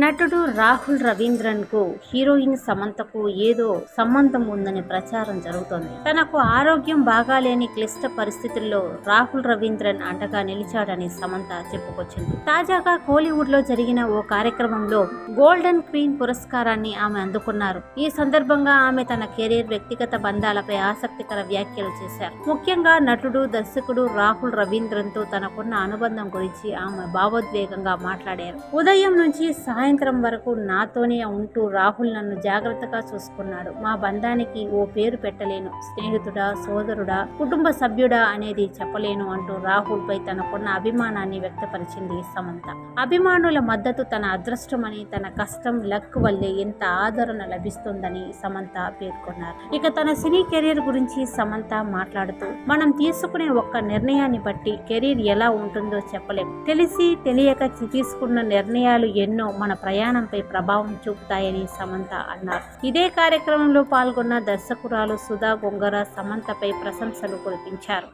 నటుడు రాహుల్ రవీంద్రన్కు హీరోయిన్ సమంతకు ఏదో సంబంధం ఉందని ప్రచారం జరుగుతోంది. తనకు ఆరోగ్యం బాగాలేని క్లిష్ట పరిస్థితుల్లో రాహుల్ రవీంద్రన్ అండగా నిలిచాడని సమంత చెప్పుకొచ్చింది. తాజాగా కోలీవుడ్ లో జరిగిన ఓ కార్యక్రమంలో గోల్డెన్ క్వీన్ పురస్కారాన్ని ఆమె అందుకున్నారు. ఈ సందర్భంగా ఆమె తన కెరీర్, వ్యక్తిగత బంధాలపై ఆసక్తికర వ్యాఖ్యలు చేశారు. ముఖ్యంగా నటుడు, దర్శకుడు రాహుల్ రవీంద్రన్ తో తనకున్న అనుబంధం గురించి ఆమె భావోద్వేగంగా మాట్లాడారు. ఉదయం నుంచి సాయంత్రం వరకు నాతోనే ఉంటూ రాహుల్ నన్ను జాగ్రత్తగా చూసుకున్నాడు. మా బంధానికి ఓ పేరు పెట్టలేను. స్నేహితుడా, సోదరుడా, కుటుంబ సభ్యుడా అనేది చెప్పలేను అంటూ రాహుల్ పై తనకున్న అభిమానాన్ని వ్యక్తపరిచింది సమంత. అభిమానుల మద్దతు తన అదృష్టమని, తన కష్టం, లక్ వల్లే ఎంత ఆదరణ లభిస్తుందని సమంత పేర్కొన్నారు. ఇక తన సినీ కెరీర్ గురించి సమంత మాట్లాడుతూ, మనం తీసుకునే ఒక్క నిర్ణయాన్ని బట్టి కెరీర్ ఎలా ఉంటుందో చెప్పలేం. తెలిసి తెలియక తీసుకున్న నిర్ణయాలు ఎన్నో మన ప్రయాణంపై ప్రభావం చూపుతాయని సమంత అన్నారు. ఇదే కార్యక్రమంలో పాల్గొన్న దర్శకురాలు సుధా గొంగర సమంతపై ప్రశంసలు కురిపించారు.